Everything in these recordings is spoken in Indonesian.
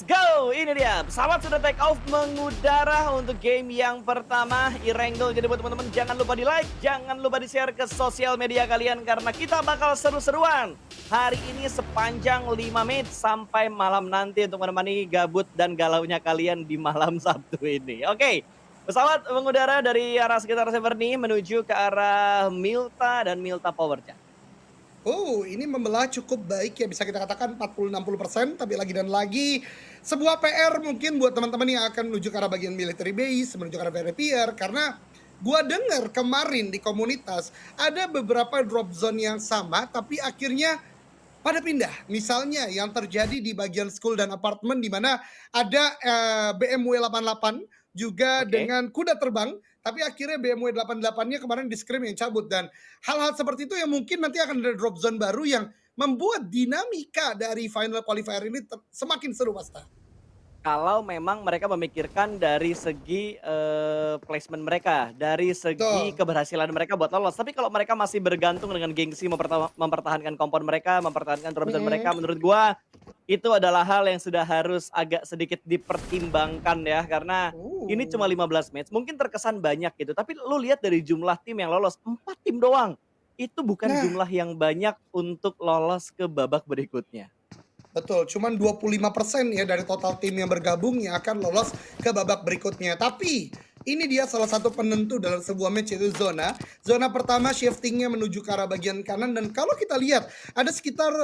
Go! Ini dia, pesawat sudah take off mengudara untuk game yang pertama, Erangel. Jadi buat teman-teman jangan lupa di-like, jangan lupa di-share ke sosial media kalian karena kita bakal seru-seruan hari ini sepanjang 5 menit sampai malam nanti untuk menemani gabut dan galaunya kalian di malam Sabtu ini. Oke, pesawat mengudara dari arah sekitar Severny menuju ke arah Milta dan Milta Power Jet. Oh, ini membelah cukup baik ya, bisa kita katakan 40-60%, tapi lagi dan lagi sebuah PR mungkin buat teman-teman yang akan menuju ke arah bagian military base, menuju ke arah Verifier, karena gua dengar kemarin di komunitas ada beberapa drop zone yang sama, tapi akhirnya pada pindah. Misalnya yang terjadi di bagian school dan apartemen di mana ada BMW 88 juga Oke. dengan kuda terbang, tapi akhirnya BMW 88-nya kemarin di scrim yang cabut dan hal-hal seperti itu yang mungkin nanti akan ada drop zone baru yang membuat dinamika dari final qualifier ini semakin seru Pasta. Kalau memang mereka memikirkan dari segi, placement mereka, dari segi Betul. keberhasilan mereka buat lolos. Tapi kalau mereka masih bergantung dengan gengsi mempertahankan kompon mereka, mempertahankan drop zone mereka, Mhm. menurut gua itu adalah hal yang sudah harus agak sedikit dipertimbangkan ya. Karena ini cuma Uh. 15 match, mungkin terkesan banyak gitu, tapi lu lihat dari jumlah tim yang lolos, 4 tim doang. Itu bukan Nah, jumlah yang banyak untuk lolos ke babak berikutnya. betul, cuman 25% ya dari total tim yang bergabung yang akan lolos ke babak berikutnya. Tapi ini dia salah satu penentu dalam sebuah match yaitu zona. Zona pertama shiftingnya menuju ke arah bagian kanan dan kalau kita lihat ada sekitar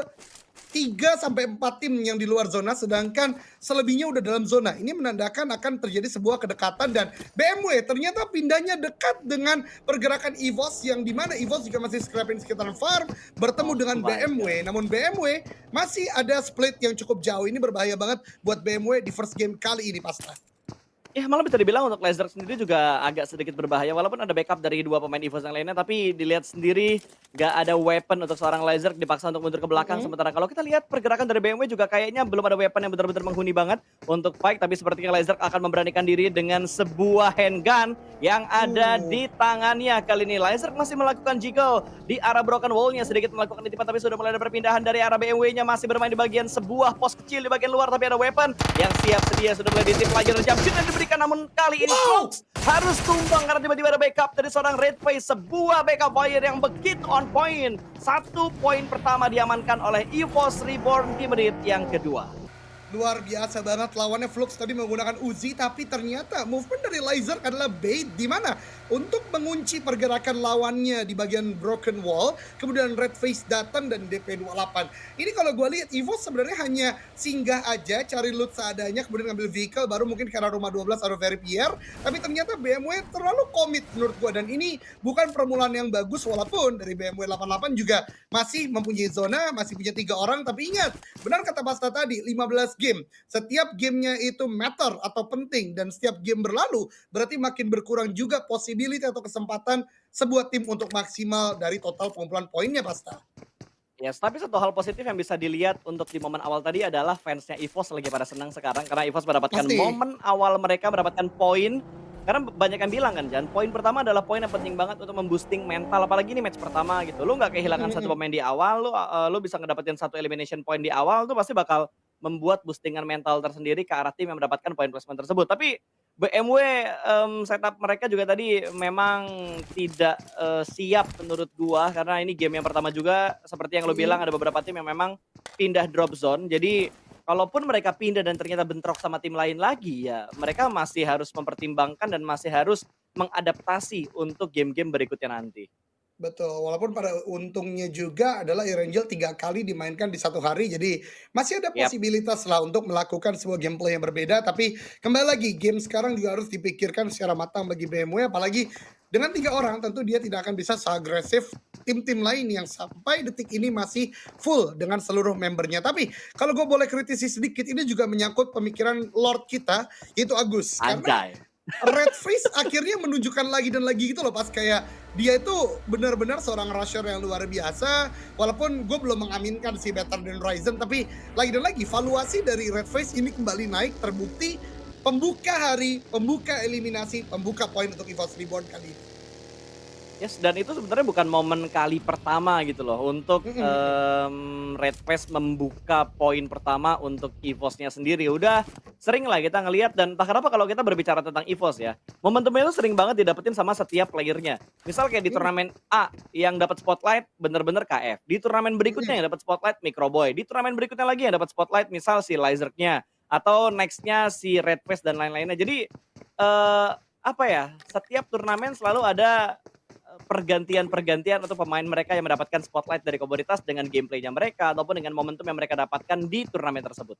3 sampai 4 tim yang di luar zona sedangkan selebihnya udah dalam zona. Ini menandakan akan terjadi sebuah kedekatan dan BMW ternyata pindahnya dekat dengan pergerakan EVOS yang dimana EVOS juga masih scrapping sekitaran farm bertemu Oh dengan my BMW. god. Namun BMW masih ada split yang cukup jauh. Ini berbahaya banget buat BMW di first game kali ini Pasta. Ya malah bisa dibilang untuk Lazerk sendiri juga agak sedikit berbahaya walaupun ada backup dari 2 pemain EVOS yang lainnya tapi dilihat sendiri nggak ada weapon untuk seorang Lazerk dipaksa untuk mundur ke belakang Mhm. sementara kalau kita lihat pergerakan dari BMW juga kayaknya belum ada weapon yang benar-benar menghuni banget untuk fight tapi sepertinya Lazerk akan memberanikan diri dengan sebuah handgun yang ada Uh. di tangannya kali ini. Lazerk masih melakukan jiggle di arah broken wall-nya sedikit melakukan intipan tapi sudah mulai ada perpindahan dari arah BMW-nya masih bermain di bagian sebuah pos kecil di bagian luar tapi ada weapon yang siap sedia sudah mulai ditip lagi dan jump shoot yang diberikan namun kali ini Wow. Fox harus tumbang karena tiba-tiba ada backup dari seorang Red Face sebuah backup fire yang begitu on point. 1 poin pertama diamankan oleh EVOS Reborn di menit yang kedua. Luar biasa banget lawannya Flux tadi menggunakan Uzi tapi ternyata movement dari Laser adalah bait di mana untuk mengunci pergerakan lawannya di bagian broken wall kemudian Red Face datang dan DP28. Ini kalau gue lihat Evo sebenarnya hanya singgah aja cari loot seadanya kemudian ngambil vehicle baru mungkin karena rumah 12 atau Verifier tapi ternyata BMW terlalu komit menurut gue dan ini bukan permulaan yang bagus walaupun dari BMW 88 juga masih mempunyai zona masih punya 3 orang tapi ingat benar kata Basta tadi 15 game. Setiap gamenya itu matter atau penting dan setiap game berlalu berarti makin berkurang juga possibility atau kesempatan sebuah tim untuk maksimal dari total pengumpulan poinnya Pasta. Yes, tapi satu hal positif yang bisa dilihat untuk di momen awal tadi adalah fansnya EVOS lagi pada senang sekarang karena EVOS mendapatkan Pasti. momen awal mereka mendapatkan poin karena banyak yang bilang kan Jan, poin pertama adalah poin yang penting banget untuk memboosting mental apalagi ini match pertama gitu. Lu nggak kehilangan satu pemain di awal, lu bisa ngedapetin satu elimination point di awal tuh pasti bakal membuat boostingan mental tersendiri ke arah tim yang mendapatkan poin placement tersebut. Tapi BMW, setup mereka juga tadi memang tidak, siap menurut gua karena ini game yang pertama juga seperti yang lu bilang Mhm. ada beberapa tim yang memang pindah drop zone. Jadi kalaupun mereka pindah dan ternyata bentrok sama tim lain lagi, ya mereka masih harus mempertimbangkan dan masih harus mengadaptasi untuk game-game berikutnya nanti. Betul, walaupun pada untungnya juga adalah Erangel 3 kali dimainkan di 1 hari, jadi masih ada Yap. posibilitas lah untuk melakukan sebuah gameplay yang berbeda. Tapi kembali lagi, game sekarang juga harus dipikirkan secara matang bagi BMW, apalagi dengan 3 orang tentu dia tidak akan bisa seagresif tim-tim lain yang sampai detik ini masih full dengan seluruh membernya. Tapi kalau gue boleh kritisi sedikit, ini juga menyangkut pemikiran Lord kita, yaitu Agus. Karena Anjay. Red Face akhirnya menunjukkan lagi dan lagi gitu loh pas kayak dia itu benar-benar seorang rusher yang luar biasa walaupun gue belum mengaminkan si Better than Ryzen tapi lagi dan lagi valuasi dari Red Face ini kembali naik terbukti pembuka hari, pembuka eliminasi, pembuka poin untuk EVOS Reborn kali ini. Yes, dan itu sebenarnya bukan momen kali pertama gitu loh untuk, Mhm mhm. Red Face membuka poin pertama untuk EVOS-nya sendiri. Udah sering lah kita ngelihat dan entah kenapa kalau kita berbicara tentang EVOS ya, momentumnya itu sering banget didapetin sama setiap playernya. Misal kayak di Mhm turnamen A yang dapat spotlight bener-bener KF, di turnamen berikutnya mhm. yang dapat spotlight Microboy, di turnamen berikutnya lagi yang dapat spotlight misal si Lizard-nya, atau next-nya si Red Face dan lain-lainnya. Jadi, apa ya, setiap turnamen selalu ada pergantian-pergantian atau pemain mereka yang mendapatkan spotlight dari komunitas dengan gameplay-nya mereka ataupun dengan momentum yang mereka dapatkan di turnamen tersebut.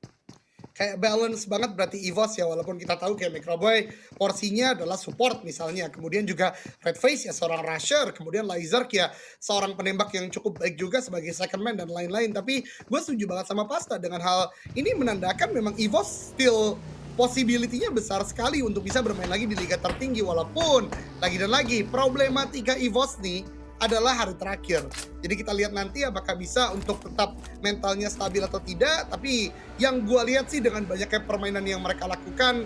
Kayak balance banget berarti EVOS ya, walaupun kita tahu kayak Microboy porsinya adalah support misalnya, kemudian juga Redface ya seorang rusher, kemudian Lizard ya seorang penembak yang cukup baik juga sebagai second man dan lain-lain. Tapi gue setuju banget sama Pasta dengan hal ini menandakan memang EVOS still possibility-nya besar sekali untuk bisa bermain lagi di liga tertinggi walaupun lagi dan lagi problematika EVOS nih adalah hari terakhir. Jadi kita lihat nanti apakah bisa untuk tetap mentalnya stabil atau tidak. Tapi yang gue lihat sih dengan banyaknya permainan yang mereka lakukan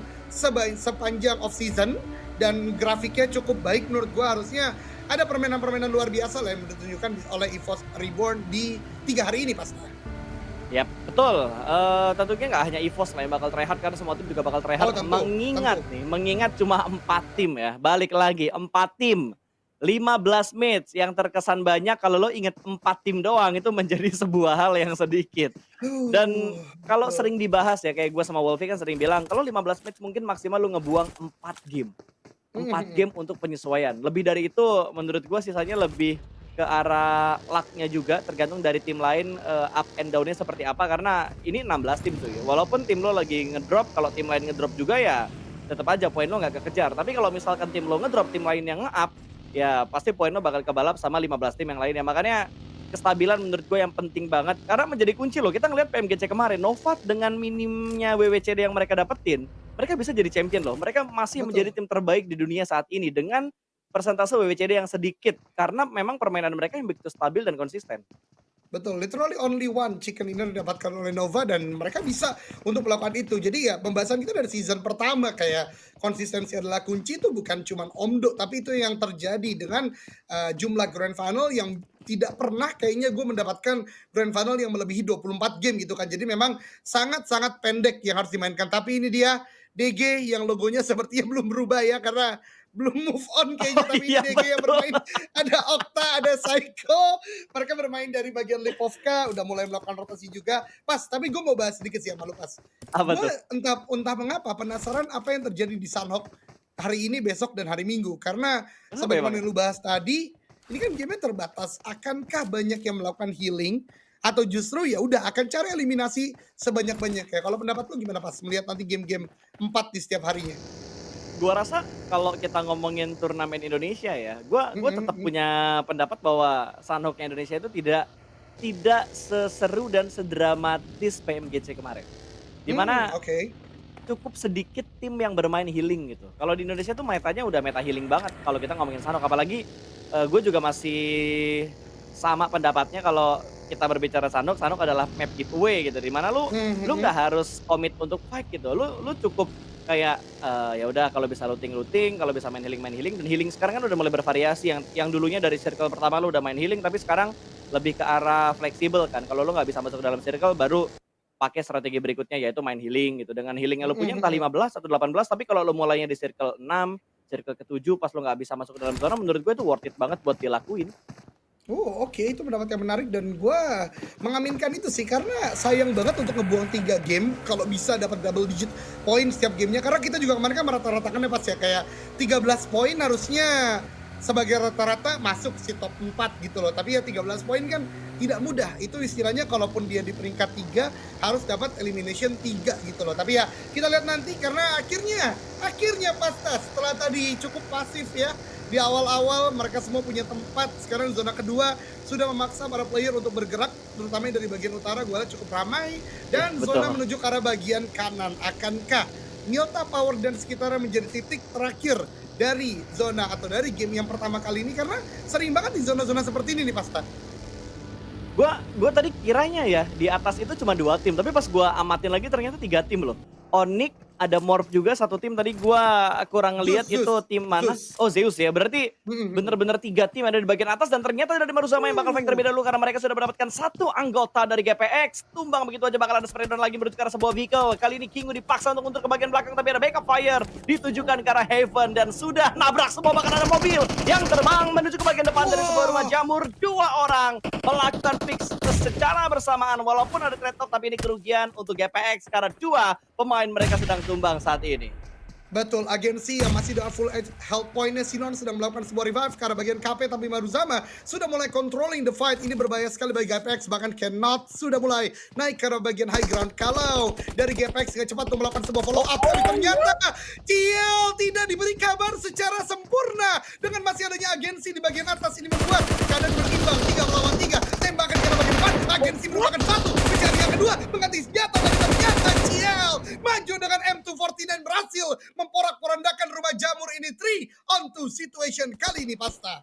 sepanjang off season dan grafiknya cukup baik menurut gue harusnya ada permainan-permainan luar biasa lah yang ditunjukkan oleh EVOS Reborn di 3 hari ini pasti. Yap, betul, tentunya nggak hanya EVOS lah yang bakal tryhard karena semua tim juga bakal Oh tryhard tentu, tentu. mengingat cuma 4 tim ya, balik lagi 4 tim, 15 match yang terkesan banyak kalau lo inget 4 tim doang itu menjadi sebuah hal yang sedikit. Dan kalau Betul. sering dibahas ya kayak gue sama Wolfie kan sering bilang kalau 15 match mungkin maksimal lu ngebuang 4 game. Mhm 4 mhm. game untuk penyesuaian. Lebih dari itu menurut gua sisanya lebih ke arah luck-nya juga tergantung dari tim lain, up and down-nya seperti apa karena ini 16 tim tuh ya. Walaupun tim lo lagi ngedrop, kalau tim lain ngedrop juga ya tetep aja poin lo nggak kekejar. Tapi kalau misalkan tim lo ngedrop, tim lain yang nge-up, ya pasti poin lo bakal kebalap sama 15 tim yang lainnya. Makanya kestabilan menurut gue yang penting banget karena menjadi kunci loh. Kita ngelihat PMGC kemarin, Novat dengan minimnya WWCD yang mereka dapetin, mereka bisa jadi champion loh. Mereka masih menjadi Betul. tim terbaik di dunia saat ini dengan persentase WWCD yang sedikit karena memang permainan mereka yang begitu stabil dan konsisten. Betul, literally only one chicken dinner didapatkan oleh Nova dan mereka bisa untuk melakukan itu. Jadi ya pembahasan kita dari season pertama kayak konsistensi adalah kunci itu bukan cuman Omdo tapi itu yang terjadi dengan jumlah grand final yang tidak pernah kayaknya gue mendapatkan grand final yang melebihi 24 game gitu kan. Jadi memang sangat-sangat pendek yang harus dimainkan. Tapi ini dia DG yang logonya sepertinya belum berubah ya karena belum move on kayaknya Oh tapi ini iya DG yang betul. bermain ada Okta, ada Psycho, mereka bermain dari bagian Lipovka, udah mulai melakukan rotasi juga. Pas, tapi gue mau bahas sedikit sih sama lu, Pas. Apa Gue tuh? entah mengapa penasaran apa yang terjadi di Sanhok hari ini, besok, dan hari Minggu. Karena Kenapa emang sebagaimana ya? yang lu bahas tadi, ini kan gamenya terbatas. Akankah banyak yang melakukan healing? Atau justru ya udah akan cari eliminasi sebanyak-banyaknya. Kalau pendapat lu gimana, Pas? Melihat nanti game-game 4 di setiap harinya. Gua rasa kalau kita ngomongin turnamen Indonesia ya, gua Mhm tetap mhm. punya pendapat bahwa Sanhoknya Indonesia itu tidak seseru dan sedramatis PMGC kemarin. Di mana Oke. cukup sedikit tim yang bermain healing gitu. Kalau di Indonesia tuh metanya udah meta healing banget kalau kita ngomongin Sanhok apalagi, gue juga masih sama pendapatnya kalau kita berbicara Sanhok, Sanhok adalah map giveaway gitu, di mana Mhm lu nggak mhm. harus komit untuk fight gitu. Lu cukup kayak, ya udah kalau bisa looting-looting, kalau bisa main healing, dan healing sekarang kan udah mulai bervariasi yang dulunya dari circle pertama lu udah main healing, tapi sekarang lebih ke arah fleksibel kan. Kalau lu nggak bisa masuk ke dalam circle baru pakai strategi berikutnya yaitu main healing gitu. Dengan healing yang lu Mhm punya entah mhm. 15 atau 18, tapi kalau lu mulainya di circle 6, circle ke-7 pas lu nggak bisa masuk ke dalam zona, menurut gue itu worth it banget buat dilakuin. Oh, oke, itu pendapat yang menarik dan gue mengaminkan itu sih karena sayang banget untuk ngebuang 3 game kalau bisa dapat double digit poin setiap gamenya karena kita juga kemarin kan merata-ratakannya pas ya kayak 13 poin harusnya sebagai rata-rata masuk si top 4 gitu loh. Tapi ya 13 poin kan tidak mudah. Itu istilahnya kalaupun dia di peringkat 3 harus dapat elimination 3 gitu loh. Tapi ya kita lihat nanti karena akhirnya Pasta setelah tadi cukup pasif ya di awal-awal mereka semua punya tempat. Sekarang zona kedua sudah memaksa para player untuk bergerak, terutama dari bagian utara gue lihat cukup ramai. Iya Dan zona betul. menuju ke arah bagian kanan. Akankah Milta Power dan sekitarnya menjadi titik terakhir dari zona atau dari game yang pertama kali ini? Karena sering banget di zona-zona seperti ini nih Pasta. Gua tadi kiranya ya di atas itu cuma 2 tim, tapi pas gua amatin lagi ternyata 3 tim loh. Onyx, ada morph juga satu tim tadi gua kurang ngelihat itu tim mana. Zeus. Oh Zeus ya, berarti Mhm. bener-bener 3 tim ada di bagian atas dan ternyata dari Maruzama yang bakal fight terlebih dahulu karena mereka sudah mendapatkan satu anggota dari GPX. Tumbang begitu aja bakal ada spreadown lagi menuju ke arah sebuah vehicle. Kali ini Kingu dipaksa untuk mundur ke bagian belakang tapi ada backup fire ditujukan ke arah Heaven dan sudah nabrak semua bahkan ada mobil yang terbang menuju ke bagian depan dari sebuah rumah jamur. Dua orang melakukan fix secara bersamaan walaupun ada trade off tapi ini kerugian untuk GPX karena dua pemain mereka sedang tumbang saat ini. Betul, agensi yang masih dengan full edge health point-nya Sinon sedang melakukan sebuah revive karena bagian KP tapi Maruzama sudah mulai controlling the fight. Ini berbahaya sekali bagi GPX, bahkan Cannot sudah mulai naik ke arah bagian high ground. Kalau dari GPX dengan cepat untuk melakukan sebuah follow up, tapi ternyata TL tidak diberi kabar secara sempurna. Dengan masih adanya agensi di bagian atas, ini membuat keadaan berimbang 3 melawan 3. Tembakan ke arah bagian depan, agensi merupakan satu, mencari yang kedua, mengganti senjata dan ternyata TL maju dengan M249 berhasil memporak-porandakan rumah jamur ini 3 on 2 situation kali ini Pasta.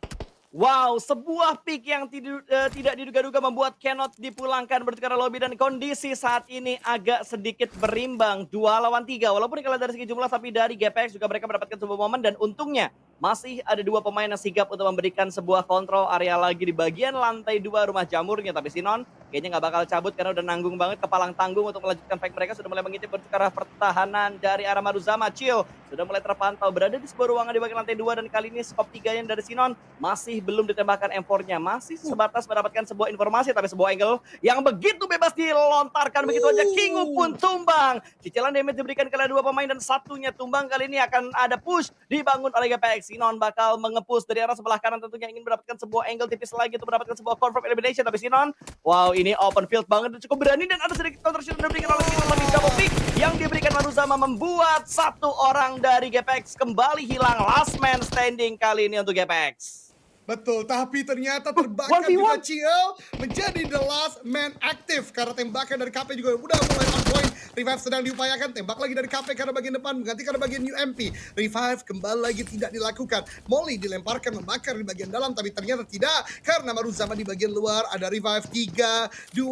Wow, sebuah pick yang tidak diduga-duga membuat Cannot dipulangkan menuju ke arah lobby dan kondisi saat ini agak sedikit berimbang 2 lawan 3. Walaupun dikalah dari segi jumlah tapi dari GPX juga mereka mendapatkan sebuah momen dan untungnya masih ada dua pemain yang sigap untuk memberikan sebuah kontrol area lagi di bagian lantai 2 rumah jamurnya. Tapi Sinon kayaknya nggak bakal cabut karena udah nanggung banget kepalang tanggung untuk melanjutkan fight mereka. Sudah mulai mengintip menuju ke arah pertahanan dari arah Maruzama. Chill sudah mulai terpantau berada di sebuah ruangan di bagian lantai 2 dan kali ini skop 3 yang dari Sinon masih belum ditembakkan M4-nya. Masih sebatas mendapatkan sebuah informasi tapi sebuah angle yang begitu bebas dilontarkan begitu aja. Kingu pun tumbang. Cicilan damage diberikan ke dua pemain dan satunya tumbang. Kali ini akan ada push dibangun oleh GPX. Sinon bakal mengepus dari arah sebelah kanan tentunya ingin mendapatkan sebuah angle tipis lagi untuk mendapatkan sebuah confirm elimination. Tapi Sinon, wow ini open field banget dan cukup berani dan ada sedikit counter shoot yang diberikan oleh Sinon lagi double pick yang diberikan Maruzama membuat satu orang dari GPX kembali hilang. Last man standing kali ini untuk GPX. Betul, tapi ternyata terbakar 1v1. juga Ciel menjadi the last man active karena tembakan dari KP juga udah mulai on point. Revive sedang diupayakan, tembak lagi dari KP karena bagian depan mengganti karena bagian UMP. Revive kembali lagi tidak dilakukan. Molly dilemparkan membakar di bagian dalam tapi ternyata tidak karena Maruzama di bagian luar. Ada revive 3, 2,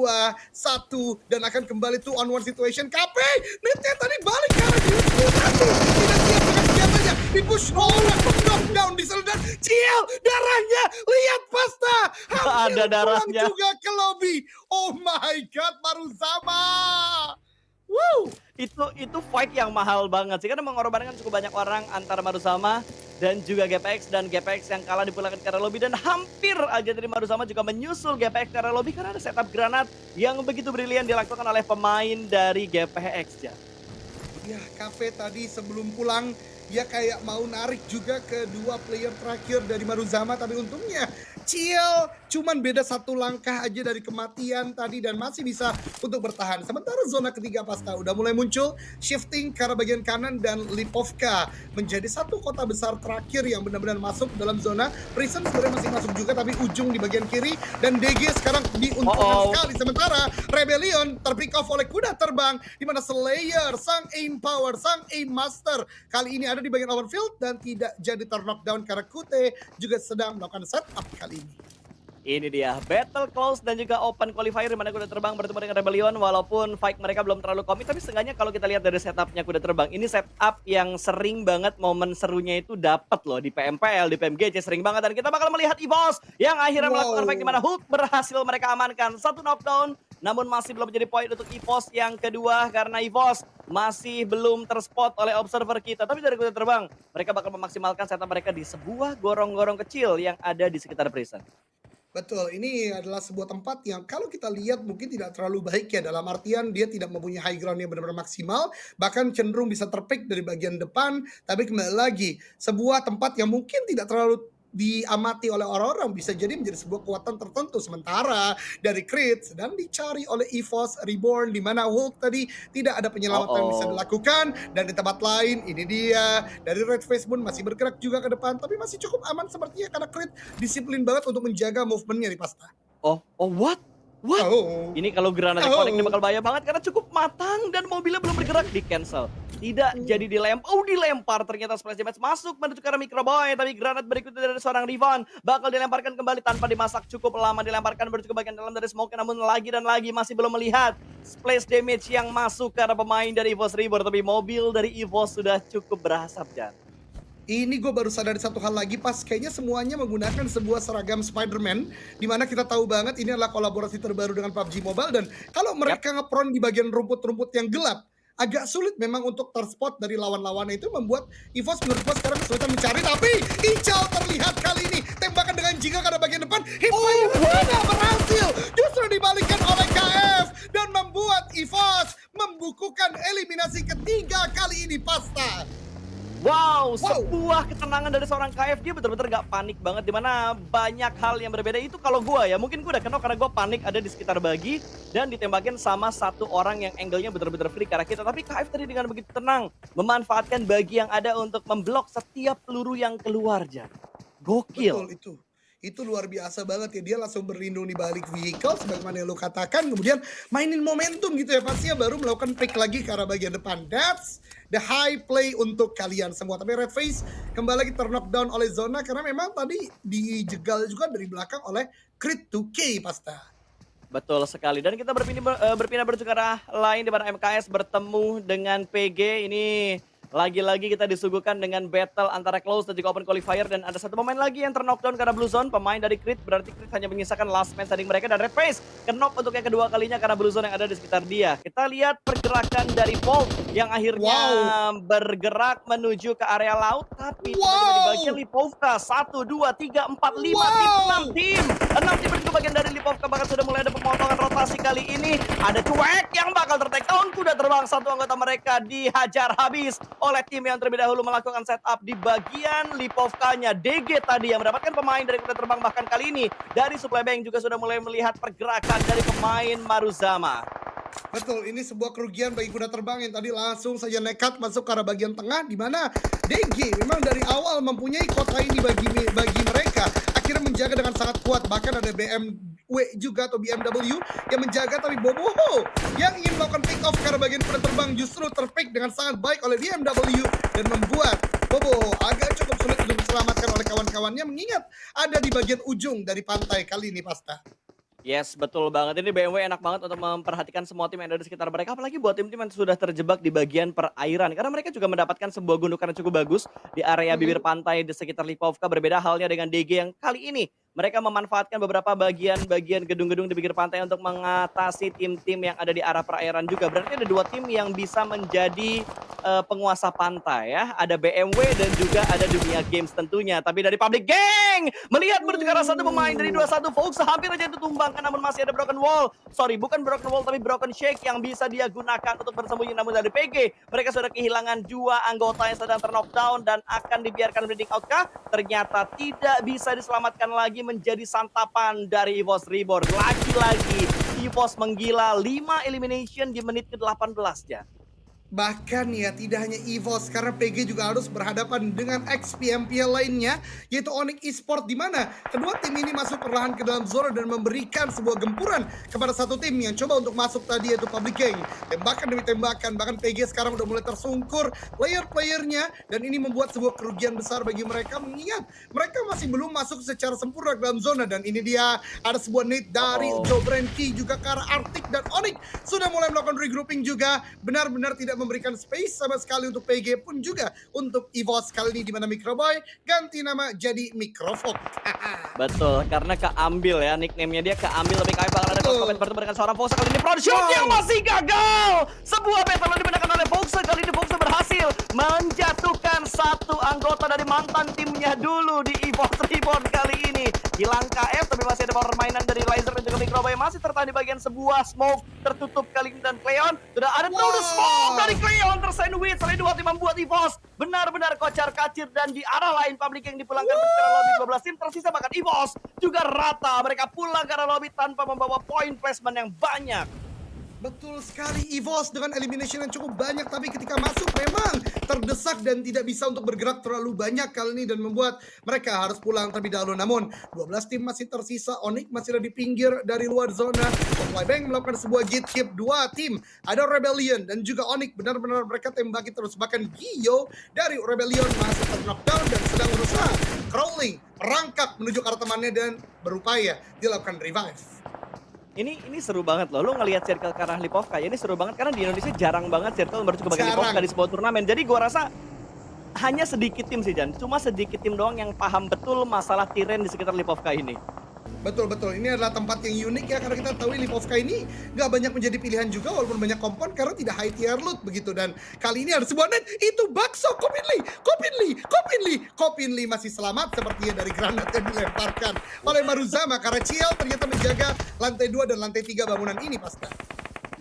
1 dan akan kembali to on one situation. KP netnya tadi balik ke arah tidak siap dengan senjatanya. Di push orang knockdown di sana dan Ciel darahnya lihat Pasta hampir Ada pulang darahnya. juga ke lobby. Oh my god, Maruzama. Woo. Itu fight yang mahal banget sih karena mengorbankan cukup banyak orang antara Maruzama dan juga GPX dan GPX yang kalah dipulangkan ke arah lobby dan hampir aja dari Maruzama juga menyusul GPX ke arah lobby karena ada setup granat yang begitu brilian dilakukan oleh pemain dari GPX ya. Ya, KP tadi sebelum pulang dia kayak mau narik juga ke dua player terakhir dari Maruzama tapi untungnya Ciel cuman beda satu langkah aja dari kematian tadi dan masih bisa untuk bertahan. Sementara zona ketiga Pasta udah mulai muncul shifting ke arah bagian kanan dan Lipovka menjadi satu kota besar terakhir yang benar-benar masuk dalam zona. Prison sebenarnya masih masuk juga tapi ujung di bagian kiri dan DG sekarang diuntungkan sekali. Sementara Rebellion terpick off oleh kuda terbang di mana Slayer, sang aim power, sang aim master kali ini ada di bagian overfield dan tidak jadi terknockdown karena Kute juga sedang melakukan setup kali ini. Ini dia battle close dan juga open qualifier di mana kuda terbang bertemu dengan Rebellion walaupun fight mereka belum terlalu komit tapi seenggaknya kalau kita lihat dari setupnya kuda terbang ini setup yang sering banget momen serunya itu dapat loh di PMPL, di PMGC sering banget dan kita bakal melihat EVOS yang akhirnya melakukan fight di mana Hulk berhasil mereka amankan satu knockdown namun masih belum menjadi poin untuk EVOS yang kedua karena EVOS masih belum terspot oleh observer kita tapi dari kuda terbang mereka bakal memaksimalkan setup mereka di sebuah gorong-gorong kecil yang ada di sekitar prison. Betul, ini adalah sebuah tempat yang kalau kita lihat mungkin tidak terlalu baik ya dalam artian dia tidak mempunyai high ground yang benar-benar maksimal bahkan cenderung bisa terpick dari bagian depan tapi kembali lagi sebuah tempat yang mungkin tidak terlalu diamati oleh orang-orang bisa jadi menjadi sebuah kekuatan tertentu sementara dari Creed sedang dicari oleh EVOS Reborn di mana Hulk tadi tidak ada penyelamatan yang bisa dilakukan dan di tempat lain ini dia dari Red Face Moon masih bergerak juga ke depan tapi masih cukup aman sepertinya karena Creed disiplin banget untuk menjaga movementnya di Pasta. Oh what? Oh. Ini kalau granatnya connect ini bakal bahaya banget karena cukup matang dan mobilnya belum bergerak di cancel. Tidak jadi dilempar ternyata splash damage masuk menuju ke arah Microboy, tapi granat berikutnya dari seorang Riven bakal dilemparkan kembali tanpa dimasak cukup lama, dilemparkan menuju ke bagian dalam dari smoke, namun lagi dan lagi masih belum melihat splash damage yang masuk ke arah pemain dari EVOS Reborn, tapi mobil dari EVOS sudah cukup berasap, Jan. Ini gue baru sadar satu hal lagi pas kayaknya semuanya menggunakan sebuah seragam Spider-Man, di mana kita tahu banget ini adalah kolaborasi terbaru dengan PUBG Mobile, dan kalau mereka ngepron di bagian rumput-rumput yang gelap agak sulit memang untuk terspot dari lawan-lawannya, itu membuat EVOS menurut gue sekarang kesulitan mencari. Tapi Ical terlihat kali ini tembakan dengan jingga ke bagian depan, hipfire tidak berhasil, justru dibalikan oleh KF dan membuat EVOS membukukan eliminasi ketiga kali ini. Pasta. Wow, sebuah ketenangan dari seorang KF, dia bener-bener gak panik banget, dimana banyak hal yang berbeda. Itu kalau gue ya, mungkin gue udah kenal karena gue panik ada di sekitar bagi dan ditembakin sama satu orang yang angle-nya bener-bener free ke arah kita. Tapi KF tadi dengan begitu tenang memanfaatkan bagi yang ada untuk memblok setiap peluru yang keluar, Jan. Gokil. Betul, itu luar biasa banget ya, dia langsung berlindung di balik vehicle sebagaimana yang lo katakan, kemudian mainin momentum gitu ya, pastinya baru melakukan pick lagi ke arah bagian depan. That's the high play untuk kalian semua. Tapi Red Face kembali lagi knockdown oleh Zona karena memang tadi dijegal juga dari belakang oleh Crit 2K. Pasta. Betul sekali, dan kita berpindah menuju ke arah lain di mana MKS bertemu dengan PG. Ini lagi-lagi kita disuguhkan dengan battle antara close dan juga open qualifier, dan ada satu pemain lagi yang terknockdown karena blue zone, pemain dari Crit, berarti Crit hanya menyisakan last man standing mereka, dan Red Face knock untuk yang kedua kalinya karena blue zone yang ada di sekitar dia. Kita lihat pergerakan dari Volt yang akhirnya bergerak menuju ke area laut, tapi tiba-tiba di bagian Lipovka 1, 2, 3, 4, 5 tim, 6 tim berikut bagian dari Lipovka, bahkan sudah mulai ada pemotongan rotasi kali ini. Ada cuek yang bakal ter-take down, kuda terbang satu anggota mereka dihajar habis oleh tim yang terlebih dahulu melakukan setup di bagian Lipovkanya. DG tadi yang mendapatkan pemain dari kuda terbang, bahkan kali ini dari Supply Bank juga sudah mulai melihat pergerakan dari pemain Maruzama. Betul, ini sebuah kerugian bagi kuda terbang yang tadi langsung saja nekat masuk ke arah bagian tengah, di mana DG memang dari awal mempunyai kota ini bagi mereka, akhirnya menjaga dengan sangat kuat. Bahkan ada BMW juga atau BMW yang menjaga, tapi Boboho yang ingin melakukan pick off ke arah bagian kuda terbang justru terpick dengan sangat baik oleh BMW dan membuat Boboho agak cukup sulit untuk diselamatkan oleh kawan-kawannya, mengingat ada di bagian ujung dari pantai kali ini. Pasta. Yes, betul banget. Ini BMW enak banget untuk memperhatikan semua tim yang ada di sekitar mereka. Apalagi buat tim-tim yang sudah terjebak di bagian perairan. Karena mereka juga mendapatkan sebuah gundukan yang cukup bagus di area bibir pantai di sekitar Lipovka. Berbeda halnya dengan DG yang kali ini mereka memanfaatkan beberapa bagian-bagian gedung-gedung di pinggir pantai untuk mengatasi tim-tim yang ada di arah perairan juga. Berarti ada dua tim yang bisa menjadi penguasa pantai ya. Ada BMW dan juga ada Dunia Games tentunya. Tapi dari Public Gang melihat menuju ke arah satu pemain dari 21 Fox hampir aja itu tumbangkan, namun masih ada Broken Wall. Sorry, bukan Broken Wall tapi Broken Shake yang bisa dia gunakan untuk bersembunyi, namun dari PG mereka sudah kehilangan dua anggota yang sedang ter-knockdown dan akan dibiarkan bleeding out kah? Ternyata tidak bisa diselamatkan lagi, menjadi santapan dari EVOS Reborn. Lagi-lagi EVOS menggila 5 elimination di menit ke-18 ya. Bahkan ya tidak hanya EVOS, karena PG juga harus berhadapan dengan XPMPL lainnya, yaitu Onyx Esports, di mana kedua tim ini masuk perlahan ke dalam zona dan memberikan sebuah gempuran kepada satu tim yang coba untuk masuk tadi, yaitu Public Gang. Tembakan demi tembakan, bahkan PG sekarang udah mulai tersungkur player-playernya, dan ini membuat sebuah kerugian besar bagi mereka, mengingat mereka masih belum masuk secara sempurna ke dalam zona. Dan ini dia ada sebuah nade dari Joe Brenky juga ke arah Arctic, dan Onyx sudah mulai melakukan regrouping juga, benar-benar tidak memberikan space sama sekali untuk PG pun juga untuk EVOS kali ini, di mana Microboy ganti nama jadi Microfox. Betul, karena keambil ya nickname-nya, dia keambil, tapi KF bakal ada komen bertemu dengan seorang Fox kali ini. Front shoot yang masih gagal. Sebuah battle yang dimenangkan oleh Fox, kali ini Fox berhasil menjatuhkan satu anggota dari mantan timnya dulu di EVOS Reborn kali ini. Hilang KF, tapi masih ada permainan dari Laser dan juga Microboy yang masih tertahan di bagian sebuah smoke tertutup kali ini, dan Cleon sudah ada the smoke dari Cleon tersandwich. Selain dua tim membuat EVOS benar-benar kocar-kacir, dan di arah lain Public yang dipulangkan ke lobby 12 tim tersisa, bahkan EVOS juga rata. Mereka pulang ke arah lobby tanpa membawa poin placement yang banyak. Betul sekali, EVOS dengan elimination yang cukup banyak, tapi ketika masuk memang terdesak dan tidak bisa untuk bergerak terlalu banyak kali ini dan membuat mereka harus pulang terlebih dahulu. Namun 12 tim masih tersisa, Onyx masih ada di pinggir dari luar zona. Flybank melakukan sebuah gatekeep, dua tim, ada Rebellion dan juga Onyx, benar-benar mereka tembaki terus. Bahkan Gio dari Rebellion masih ter-knockdown dan sedang berusaha crawling, merangkak menuju ke arah temannya dan berupaya dilakukan revive. Ini seru banget loh, lu ngelihat circle ke arah Lipovka ya, ini seru banget karena di Indonesia jarang banget circle menuju ke bagian Lipovka Jarang. di sebuah turnamen. Jadi gua rasa hanya sedikit tim sih Jan, cuma sedikit tim doang yang paham betul masalah Tiren di sekitar Lipovka ini. Betul betul, ini adalah tempat yang unik ya, karena kita tahu Lipovka ini nggak banyak menjadi pilihan juga walaupun banyak kompon karena tidak high tier loot begitu. Dan kali ini ada sebuah net, itu bakso Kopinli masih selamat sepertinya dari granat yang dilemparkan oleh Maruzama karena Ciel ternyata menjaga lantai 2 dan lantai 3 bangunan ini Pasca.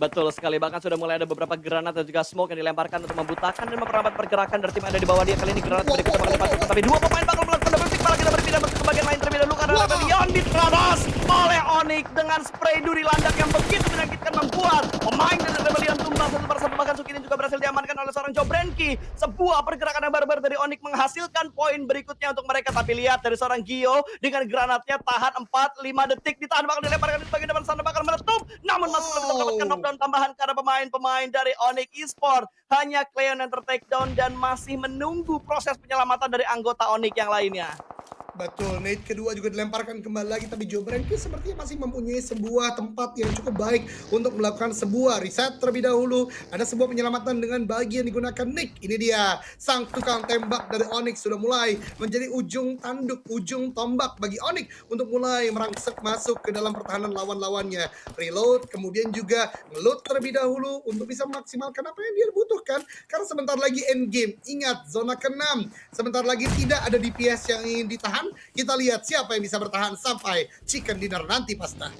Betul sekali, bahkan sudah mulai ada beberapa granat dan juga smoke yang dilemparkan untuk membutakan dan memperlambat pergerakan dari tim yang ada di bawah dia. Kali ini granat sudah dipecah oleh Patrick, tapi dua pemain bakal melakukan double pick, malah kita berpindah ke bagian lain terlebih dahulu karena Rebellion diterabas oleh Onyx dengan spray duri landak yang begitu menyakitkan membuat pemain dari Rebellion tumbang satu persatu. Bahkan Sukini juga berhasil diamankan oleh seorang Jobrenki. Sebuah pergerakan yang barbar dari Onyx menghasilkan poin berikutnya untuk mereka, tapi lihat dari seorang Gio dengan granatnya tahan 4-5 detik, ditahan bakal dilemparkan di bagian depan sana bakal meletup, namun masih belum bisa mendapatkan knockdown tambahan karena pemain-pemain dari Onyx Esports. Hanya Cleon yang ter-takedown dan masih menunggu proses penyelamatan dari anggota Onyx yang lainnya. Betul, nade kedua juga dilemparkan kembali lagi, tapi Jobrenki sepertinya masih mempunyai sebuah tempat yang cukup baik untuk melakukan sebuah reset terlebih dahulu. Ada sebuah penyelamatan dengan bagian digunakan Nick. Ini dia, sang tukang tembak dari Onyx sudah mulai menjadi ujung tanduk, ujung tombak bagi Onyx untuk mulai merangsek masuk ke dalam pertahanan lawan-lawannya. Reload, kemudian juga ngeload terlebih dahulu untuk bisa memaksimalkan apa yang dia butuhkan. Karena sebentar lagi endgame, ingat zona ke-6, sebentar lagi tidak ada DPS yang ingin ditahan. Kita lihat siapa yang bisa bertahan sampai chicken dinner nanti Pasta.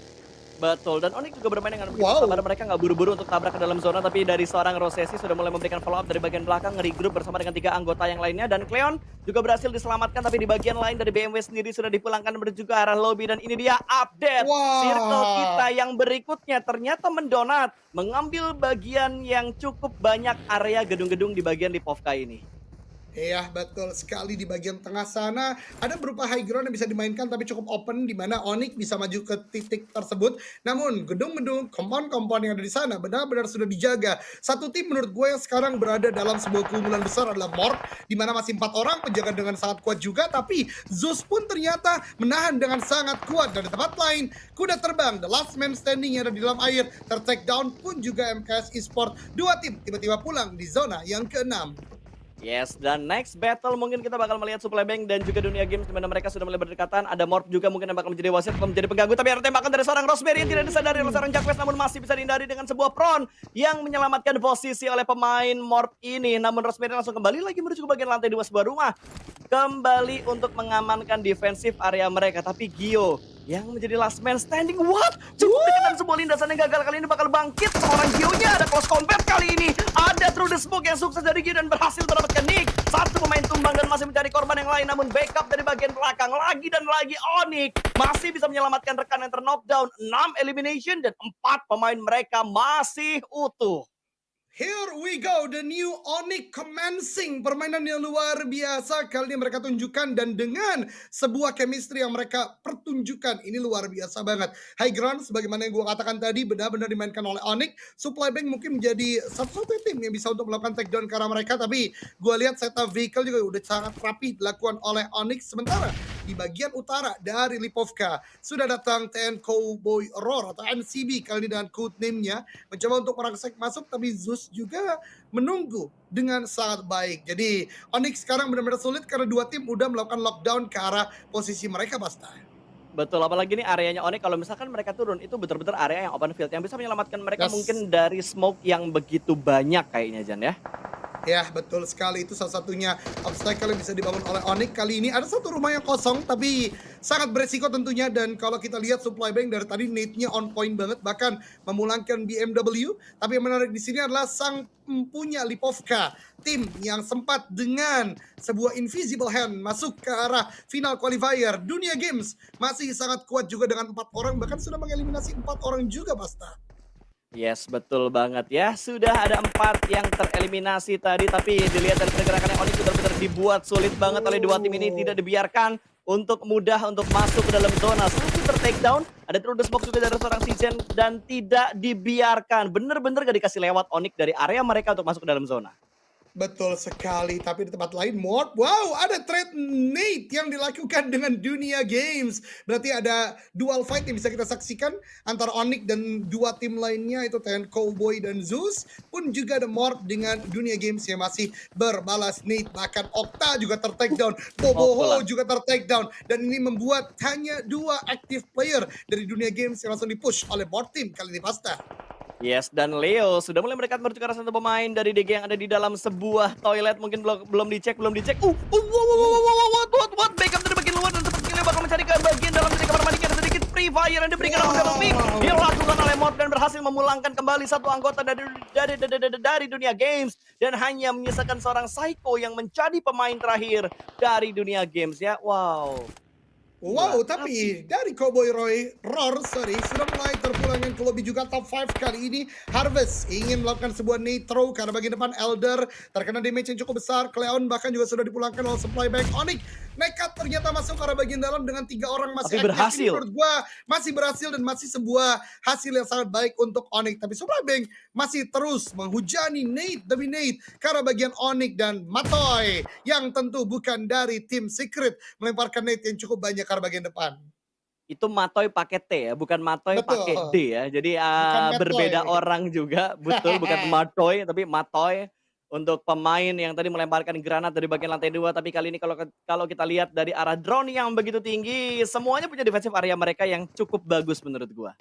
Betul, dan Onyx juga bermain dengan begitu sabar, mereka nggak buru-buru untuk tabrak ke dalam zona, tapi dari seorang Rosesi sudah mulai memberikan follow up dari bagian belakang, regroup bersama dengan 3 anggota yang lainnya, dan Cleon juga berhasil diselamatkan, tapi di bagian lain dari BMW sendiri sudah dipulangkan menuju ke arah lobby, dan ini dia update circle kita yang berikutnya ternyata mendonat, mengambil bagian yang cukup banyak area gedung-gedung di bagian Lipovka ini. Iya, betul sekali. Di bagian tengah sana ada berupa high ground yang bisa dimainkan tapi cukup open di mana Onyx bisa maju ke titik tersebut. Namun gedung-gedung, kompon-kompon yang ada di sana benar-benar sudah dijaga. Satu tim menurut gue yang sekarang berada dalam sebuah kumpulan besar adalah Morph, di mana masih 4 orang penjaga dengan sangat kuat juga, tapi Zeus pun ternyata menahan dengan sangat kuat. Dan di tempat lain, kuda terbang, the last man standing yang ada di dalam air, ter-take down pun juga MKS Esports. Dua tim tiba-tiba pulang di zona yang ke-6. Yes, dan next battle mungkin kita bakal melihat Supply Bank dan juga Dunia Games di mana mereka sudah mulai berdekatan. Ada Morph juga mungkin yang bakal menjadi wasit atau menjadi pengganggu, tapi ada tembakan dari seorang Rosemary yang tidak disadari oleh seorang Jacques, namun masih bisa dihindari dengan sebuah prone yang menyelamatkan posisi oleh pemain Morph ini. Namun Rosemary langsung kembali lagi menuju ke bagian lantai 2 sebuah rumah, kembali untuk mengamankan defensif area mereka, tapi Gio yang menjadi last man standing. What? Cukup dekat dan sebuah lindasan yang gagal kali ini bakal bangkit. Seorang Gio-nya ada close combat kali ini. Ada through the smoke yang sukses dari Gio dan berhasil mendapatkan Nick. Satu pemain tumbang dan masih mencari korban yang lain. Namun backup dari bagian belakang lagi dan lagi Onyx masih bisa menyelamatkan rekan yang ter-knockdown. 6 elimination dan 4 pemain mereka masih utuh. Here we go, the new Onyx commencing. Permainan yang luar biasa kali ini mereka tunjukkan, dan dengan sebuah chemistry yang mereka pertunjukkan, ini luar biasa banget. High ground, sebagaimana yang gue katakan tadi, benar-benar dimainkan oleh Onyx. Supply Bank mungkin menjadi satu-satunya tim yang bisa untuk melakukan takedown ke arah mereka, tapi gue lihat setup vehicle juga udah sangat rapi dilakukan oleh Onyx. Sementara di bagian utara dari Lipovka sudah datang TN Cowboy Roar atau NCB kali ini dengan codename-nya, mencoba untuk merangsek masuk, tapi Zeus juga menunggu dengan sangat baik. Jadi Onyx sekarang benar-benar sulit karena dua tim udah melakukan lockdown ke arah posisi mereka, Basta. Betul, apalagi nih areanya Onyx kalau misalkan mereka turun itu betul-betul area yang open field yang bisa menyelamatkan mereka mungkin dari smoke yang begitu banyak kayaknya, Jan ya. Ya, betul sekali, itu salah satunya obstacle yang bisa dibangun oleh Onyx. Kali ini ada satu rumah yang kosong tapi sangat beresiko tentunya, dan kalau kita lihat Supply Bank dari tadi nade-nya on point banget, bahkan memulangkan BMW. Tapi yang menarik di sini adalah sang punya Lipovka, tim yang sempat dengan sebuah invisible hand masuk ke arah final qualifier Dunia Games, masih sangat kuat juga dengan 4 orang, bahkan sudah mengeliminasi 4 orang juga, Basta. Yes, betul banget ya. Sudah ada 4 yang tereliminasi tadi, tapi dilihat dari pergerakannya Onyx benar-benar dibuat sulit banget oleh dua tim ini. Tidak Oh. dibiarkan untuk mudah untuk masuk ke dalam zona. Satu ter-takedown, ada through the smoke juga dari seorang Sijen dan tidak dibiarkan. Bener-bener gak dikasih lewat Onyx dari area mereka untuk masuk ke dalam zona. Betul sekali, tapi di tempat lain Mort, wow ada trade nade yang dilakukan dengan Dunia Games. Berarti ada dual fight yang bisa kita saksikan antara Onyx dan dua tim lainnya itu TN Cowboy dan Zeus. Pun juga ada Mort dengan Dunia Games yang masih berbalas nade. Bahkan Okta juga ter-takedown, Boboho pulang. juga ter-takedown. Dan ini membuat hanya 2 active player dari Dunia Games yang langsung dipush oleh Mort Team kali ini Pasta. Yes, dan Leo sudah mulai mendekat pertukaran satu pemain dari DG yang ada di dalam sebuah toilet. Mungkin belum dicek. What? Backup dari bagian luar dan sepertinya bakal mencari ke bagian dalam dari kamar mandi. Ada sedikit free fire yang diberikan oleh double pick. Dilakukan oleh Mort dan berhasil memulangkan kembali satu anggota dari Dunia Games. Dan hanya menyisakan seorang Psycho yang menjadi pemain terakhir dari Dunia Games ya. Wow. Wow, Gila. tapi dari Cowboy Roar sudah mulai terpulangkan ke lobby juga top 5 kali ini. Harvest ingin melakukan sebuah nitro karena bagian depan Elder terkena damage yang cukup besar. Cleon bahkan juga sudah dipulangkan oleh supply bank. Onyx nekat ternyata masuk ke arah bagian dalam dengan 3 orang masih Tapi aktif. berhasil. Ini menurut gua masih berhasil dan masih sebuah hasil yang sangat baik untuk Onyx. Tapi supply bank masih terus menghujani nade demi nade ke arah bagian Onyx dan Matoy yang tentu bukan dari tim Secret melemparkan nade yang cukup banyak ke arah bagian depan. Itu Matoy pakai T ya, bukan Matoy pakai Betul, D ya. Jadi, bukan berbeda Matoy. orang juga, betul, bukan Matoy tapi Matoy. Untuk pemain yang tadi melemparkan granat dari bagian lantai 2, tapi kali ini kalau kita lihat dari arah drone yang begitu tinggi, semuanya punya defensive area mereka yang cukup bagus menurut gua.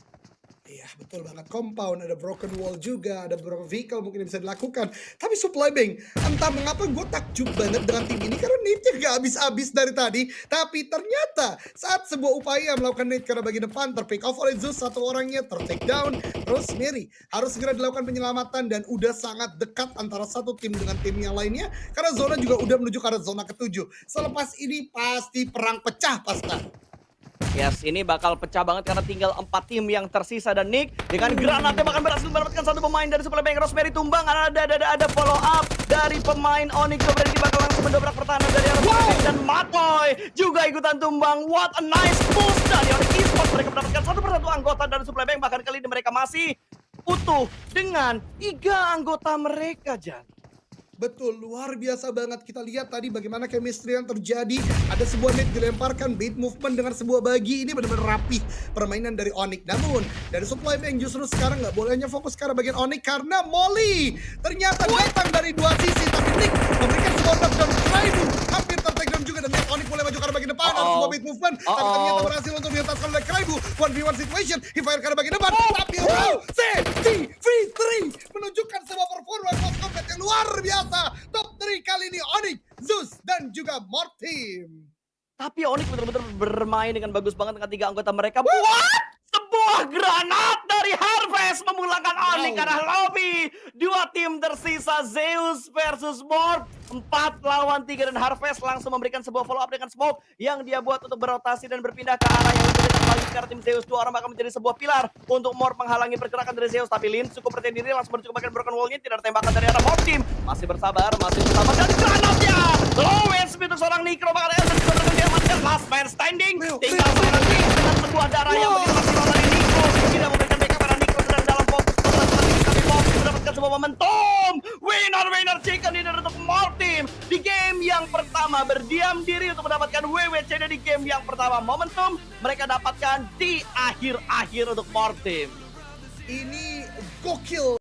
Iya betul banget, compound, ada broken wall juga, ada beberapa vehicle mungkin yang bisa dilakukan. Tapi supply bank, entah mengapa gue takjub banget dengan tim ini karena nade-nya gak habis-habis dari tadi. Tapi ternyata saat sebuah upaya melakukan nade karena bagian depan terpick off oleh Zeus, satu orangnya ter-take down. Terus Mary harus segera dilakukan penyelamatan dan udah sangat dekat antara satu tim dengan tim yang lainnya. Karena zona juga udah menuju ke arah zona ke-7. Selepas ini pasti perang pecah Pasta. Yes, ini bakal pecah banget karena tinggal 4 tim yang tersisa dan Nick dengan granatnya bahkan berhasil mendapatkan satu pemain dari supply bank. Rosemary tumbang, ada follow up dari pemain Onyx. Berarti bakal langsung mendobrak pertahanan dari arah Supply Bank dan Matoy juga ikutan tumbang. What a nice boost dari Onyx Esports. Mereka mendapatkan satu persatu anggota dari supply bank, bahkan kali ini mereka masih utuh dengan 3 anggota mereka, Jan. Betul, luar biasa banget. Kita lihat tadi bagaimana chemistry yang terjadi. Ada sebuah nade dilemparkan, bait movement dengan sebuah bagi. Ini benar-benar rapih permainan dari Onyx. Namun, dari supply bank justru sekarang nggak boleh hanya fokus ke arah bagian Onyx karena Molly ternyata datang dari 2 sisi. Tapi Nick memberikan sebuah knockdown Kraibu. Hampir ter-takedown juga dan Onyx boleh maju ke arah bagian depan. Ada sebuah bait movement. Tapi ternyata berhasil untuk dihentaskan oleh Kraibu. 1v1 situation. He fire ke arah bagian depan. Tapi CTV3 menunjukkan sebuah performa close combat yang luar biasa. Top 3 kali ini Onyx, Zeus, dan juga Mort Team. Tapi Onyx benar-benar bermain dengan bagus banget dengan 3 anggota mereka. What? Sebuah granat dari Harvest memulangkan Onyx ke arah lobby. 2 tim tersisa, Zeus versus Mort. 4 lawan 3 dan Harvest langsung memberikan sebuah follow up dengan smoke yang dia buat untuk berotasi dan berpindah ke arah yang lebih dekat lagi karena tim Zeus. 2 orang bakal menjadi sebuah pilar untuk Mort menghalangi pergerakan dari Zeus. Tapi Lin cukup percaya diri langsung menuju ke bagian broken wall-nya. Tidak ada tembakan dari arah Mort Team. Masih bersabar dan granatnya. Lowest untuk seorang Nikro bakal Elder juga berhasil last man standing. Tinggal seorang King dengan sebuah darah yang begitu maksimal dari Nikro. Tidak memberikan backup karena Nikro sedang dalam fokus. Tapi Mort mendapatkan sebuah momentum. Winner chicken dinner untuk Mort Team. Di game yang pertama berdiam diri untuk mendapatkan WWCD di game yang pertama. Momentum mereka dapatkan di akhir-akhir untuk Mort Team. Ini gokil.